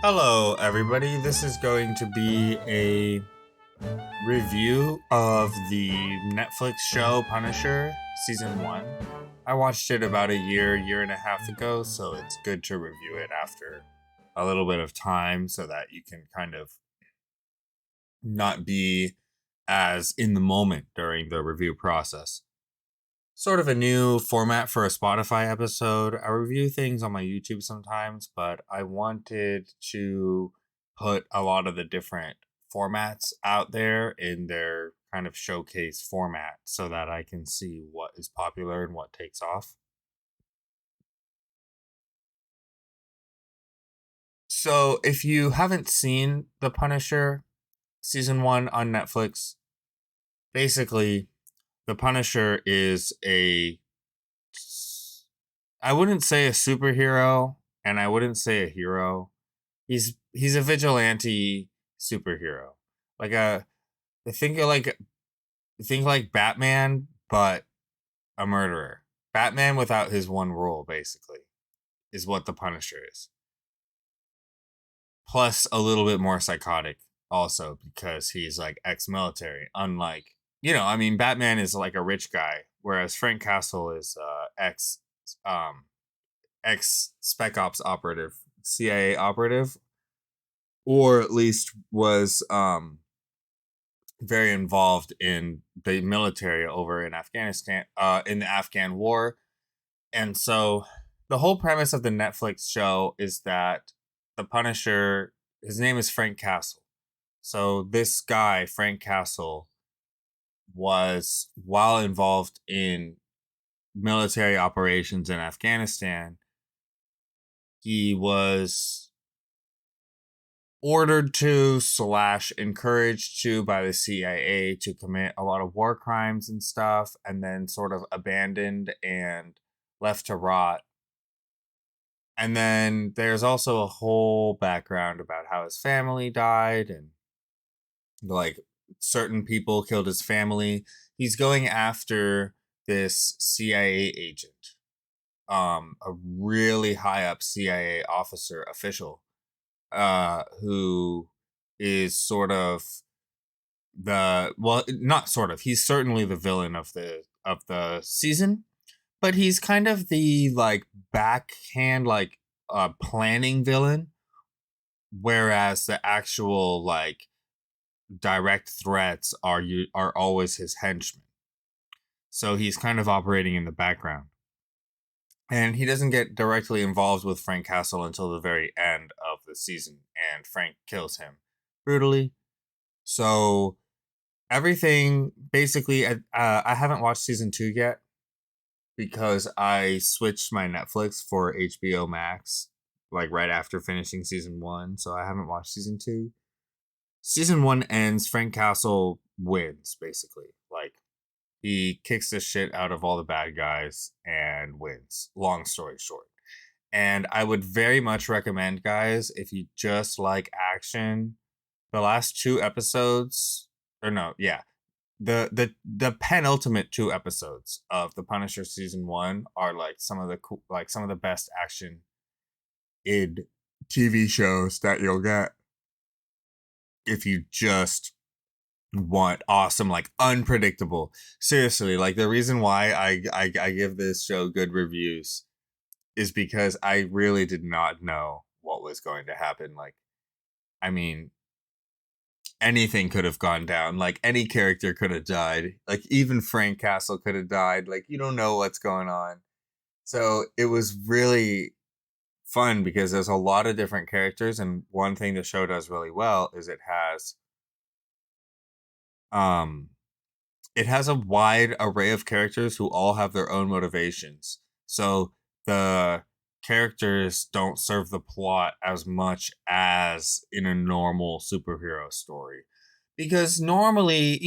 Hello, everybody. This is going to be a review of the Netflix show Punisher Season 1. I watched it about a year and a half ago, so it's good to review it after a little bit of time so that you can kind of not be as in the moment during the review process. Sort of a new format for a Spotify episode. I review things on my YouTube sometimes, but I wanted to put a lot of the different formats out there in their kind of showcase format so that I can see what is popular and what takes off. So, if you haven't seen The Punisher season 1 on Netflix, basically The Punisher is I wouldn't say a superhero and I wouldn't say a hero. He's a vigilante superhero. Like a think of like think like Batman but a murderer. Batman without his one rule basically is what the Punisher is. Plus a little bit more psychotic also because he's like ex-military, unlike Batman is like a rich guy, whereas Frank Castle is um ex Spec Ops operative, CIA operative, or at least was very involved in the military over in Afghanistan, in the Afghan war. And so the whole premise of the Netflix show is that the Punisher, his name is Frank Castle. So this guy, Frank Castle, was while involved in military operations in Afghanistan, he was ordered to / encouraged to by the CIA to commit a lot of war crimes and stuff, and then sort of abandoned and left to rot. And then there's also a whole background about how his family died and like certain people killed his family. He's going after this CIA agent, a really high up CIA official, who is sort of not sort of, he's certainly the villain of the season, but he's kind of the like backhand like planning villain, whereas the actual like direct threats are always his henchmen. So he's kind of operating in the background. And he doesn't get directly involved with Frank Castle until the very end of the season, and Frank kills him brutally. So everything basically, I haven't watched season 2 yet because I switched my Netflix for HBO Max like right after finishing season 1, so I haven't watched season 2. Season 1 ends, Frank Castle wins basically. Like he kicks the shit out of all the bad guys and wins. Long story short. And I would very much recommend, guys, if you just like action, the last 2 episodes, or no, yeah, the penultimate 2 episodes of the Punisher season 1 are like some of the best action in TV shows that you'll get if you just want awesome, like unpredictable. Seriously, like the reason why I give this show good reviews is because I really did not know what was going to happen. Like, I mean, anything could have gone down. Like any character could have died. Like even Frank Castle could have died. Like you don't know what's going on. So it was really fun because there's a lot of different characters, and one thing the show does really well is um it has a wide array of characters who all have their own motivations. So the characters don't serve the plot as much as in a normal superhero story. Because normally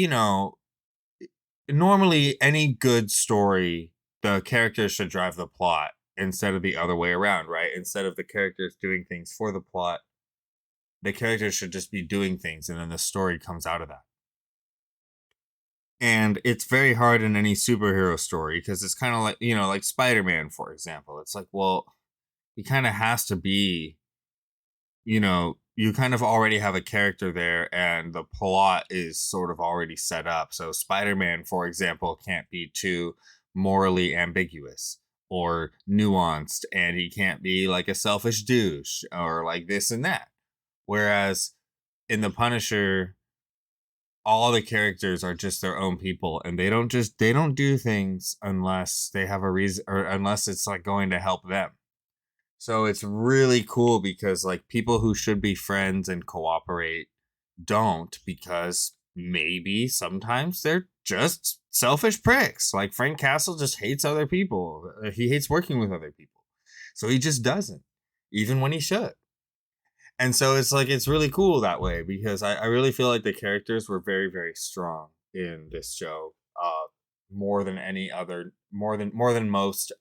any good story, the characters should drive the plot instead of the other way around, right? Instead of the characters doing things for the plot, the characters should just be doing things and then the story comes out of that. And it's very hard in any superhero story because it's kind of like, like Spider-Man, for example. It's like, well, he kind of has to be, you kind of already have a character there and the plot is sort of already set up. So Spider-Man, for example, can't be too morally ambiguous or nuanced, and he can't be like a selfish douche or like this and that. Whereas in the Punisher, all the characters are just their own people, and they don't do things unless they have a reason, or unless it's like going to help them. So it's really cool because like people who should be friends and cooperate don't, because maybe sometimes they're just selfish pricks. Like Frank Castle just hates other people. He hates working with other people. So he just doesn't, even when he should. And so it's like it's really cool that way, because I really feel like the characters were very, very strong in this show. More than any other, more than most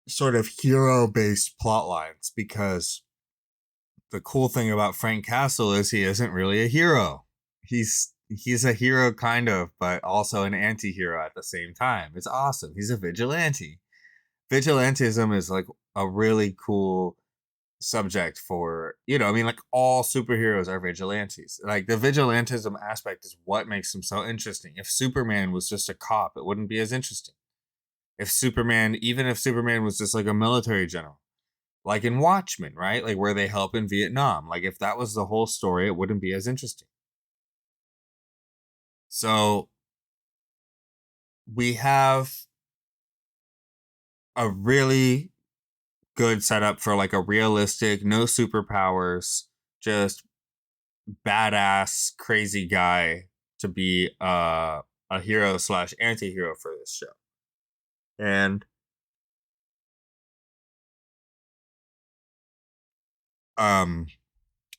sort of hero based plot lines, because the cool thing about Frank Castle is he isn't really a hero. He's a hero kind of, but also an anti-hero at the same time. It's awesome. He's a vigilante. Vigilantism is like a really cool subject for, I mean, like all superheroes are vigilantes. Like the vigilantism aspect is what makes them so interesting. If Superman was just a cop, it wouldn't be as interesting. Even if Superman was just like a military general, like in Watchmen, right? Like where they help in Vietnam. Like if that was the whole story, it wouldn't be as interesting. So we have a really good setup for like a realistic, no superpowers, just badass, crazy guy to be a hero slash anti-hero for this show. And um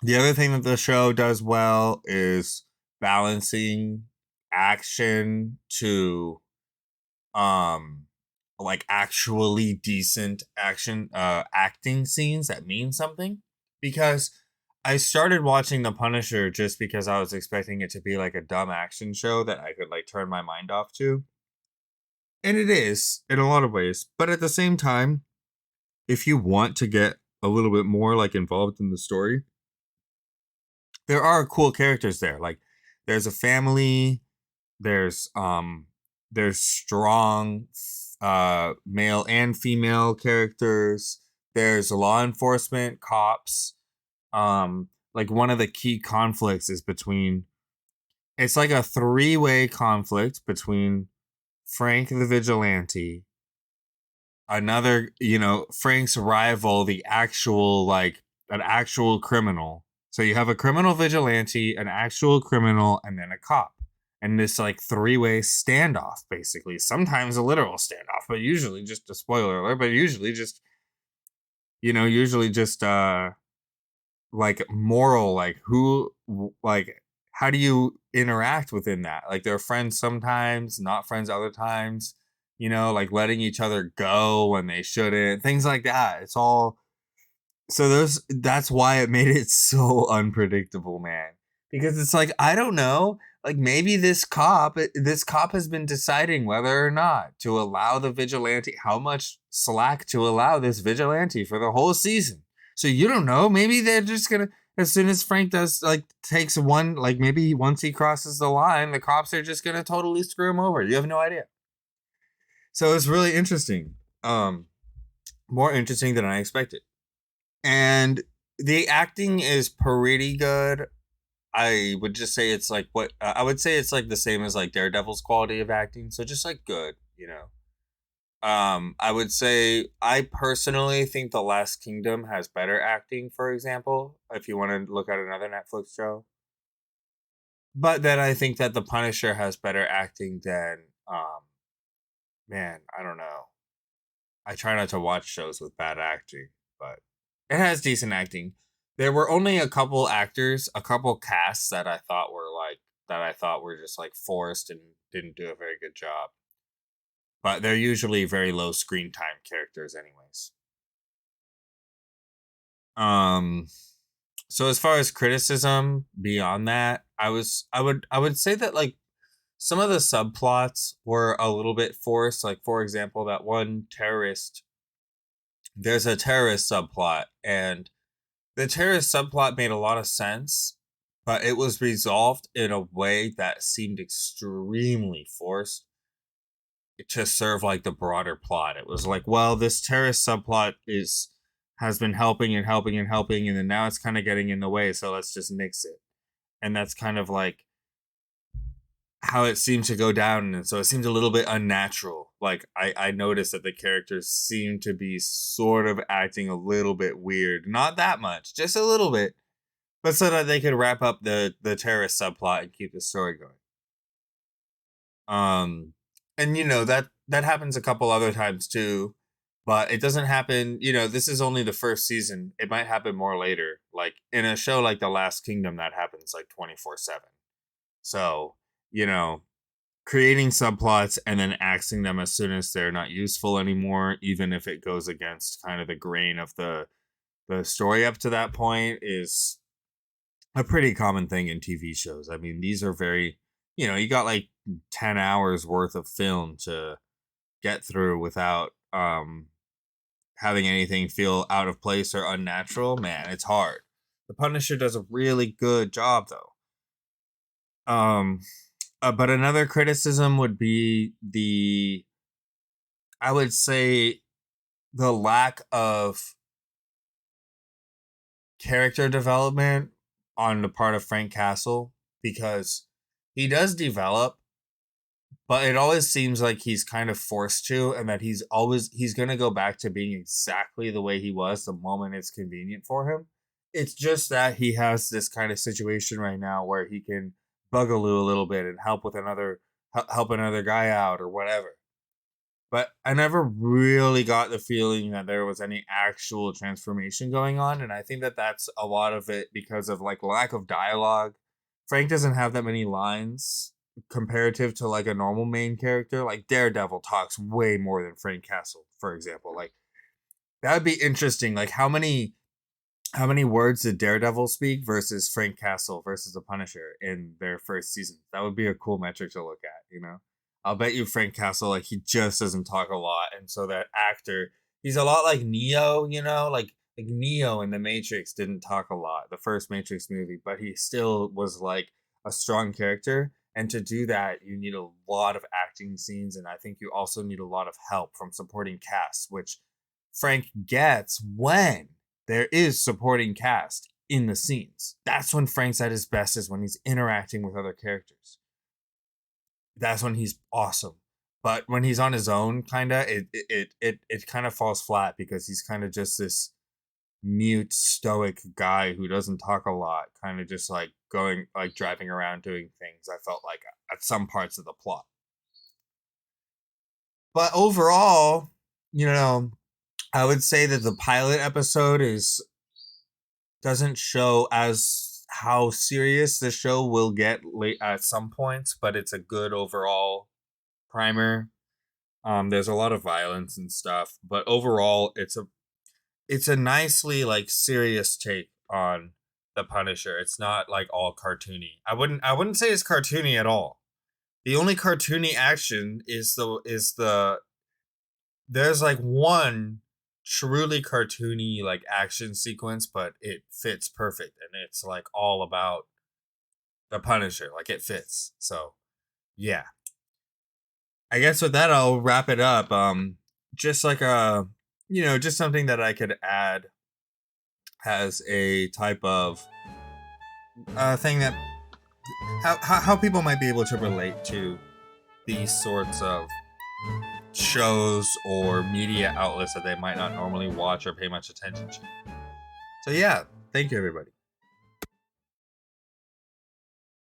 the other thing that the show does well is balancing action to um like actually decent acting scenes that mean something. Because I started watching The Punisher just because I was expecting it to be like a dumb action show that I could like turn my mind off to. And it is in a lot of ways, but at the same time, if you want to get a little bit more like involved in the story, there are cool characters there. Like there's a family, there's strong male and female characters, there's law enforcement, cops. Like one of the key conflicts is between, it's like a three-way conflict between Frank the vigilante, another, Frank's rival, the actual like an actual criminal. So you have a criminal vigilante, an actual criminal, and then a cop. And this like three-way standoff, basically. Sometimes a literal standoff, but usually just a spoiler alert, but usually just, usually just like moral, like who, like how do you interact within that? Like they're friends sometimes, not friends other times, like letting each other go when they shouldn't, things like that. It's all, so that's why it made it so unpredictable, man. Because it's like, I don't know, like maybe this cop has been deciding whether or not to allow the vigilante, how much slack to allow this vigilante for the whole season. So you don't know, maybe they're just gonna, as soon as Frank does like takes one, like maybe once he crosses the line, the cops are just gonna totally screw him over. You have no idea. So it's really interesting. More interesting than I expected. And the acting is pretty good. I would just say it's like what I would say it's like the same as like Daredevil's quality of acting. So just like good. I would say I personally think The Last Kingdom has better acting, for example, if you want to look at another Netflix show. But then I think that The Punisher has better acting than man, I don't know. I try not to watch shows with bad acting, but it has decent acting. There were only a couple actors, a couple casts that I thought were just like forced and didn't do a very good job. But they're usually very low screen time characters anyways. Um so as far as criticism beyond that, I would say that like some of the subplots were a little bit forced. Like for example, that one terrorist, there's a terrorist subplot, and The terrorist subplot made a lot of sense, but it was resolved in a way that seemed extremely forced to serve like the broader plot. It was like, well, this terrorist subplot has been helping and helping and helping, and then now it's kind of getting in the way, so let's just nix it. And that's kind of like how it seemed to go down, and so it seemed a little bit unnatural. Like I noticed that the characters seemed to be sort of acting a little bit weird. Not that much, just a little bit. But so that they could wrap up the terrorist subplot and keep the story going. Um, and that happens a couple other times too, but it doesn't happen. This is only the first season. It might happen more later. Like in a show like The Last Kingdom, that happens like 24/7. So you know, creating subplots and then axing them as soon as they're not useful anymore, even if it goes against kind of the grain of the story up to that point, is a pretty common thing in TV shows. I mean, these are very, you got like 10 hours worth of film to get through without having anything feel out of place or unnatural. Man, it's hard. The Punisher does a really good job though. But another criticism would be I would say, the lack of character development on the part of Frank Castle, because he does develop, but it always seems like he's kind of forced to, and that he's going to go back to being exactly the way he was the moment it's convenient for him. It's just that he has this kind of situation right now where he can bugaloo a little bit and help another guy out or whatever. But I never really got the feeling that there was any actual transformation going on, and I think that that's a lot of it because of like lack of dialogue. Frank doesn't have that many lines comparative to like a normal main character. Like Daredevil talks way more than Frank Castle, for example. Like that would be interesting. Like how many words did Daredevil speak versus Frank Castle versus the Punisher in their first season? That would be a cool metric to look at. I'll bet you Frank Castle, like, he just doesn't talk a lot, and so that actor, he's a lot like Neo, like Neo in the Matrix didn't talk a lot, the first Matrix movie, but he still was like a strong character. And to do that, you need a lot of acting scenes, and I think you also need a lot of help from supporting cast, which Frank gets when there is supporting cast in the scenes. That's when Frank's at his best, is when he's interacting with other characters. That's when he's awesome. But when he's on his own, it kind of falls flat, because he's kind of just this mute, stoic guy who doesn't talk a lot, kind of just like going, like driving around doing things. I felt like at some parts of the plot. But overall, I would say that the pilot episode doesn't show as how serious the show will get late at some points, but it's a good overall primer. There's a lot of violence and stuff, but overall, it's a nicely like serious take on the Punisher. It's not like all cartoony. I wouldn't say it's cartoony at all. The only cartoony action is the there's like one truly cartoony like action sequence, but it fits perfect, and it's like all about the Punisher. Like it fits. So yeah. I guess with that I'll wrap it up. Just like just something that I could add as a type of thing that how people might be able to relate to these sorts of shows or media outlets that they might not normally watch or pay much attention to. So yeah, thank you everybody.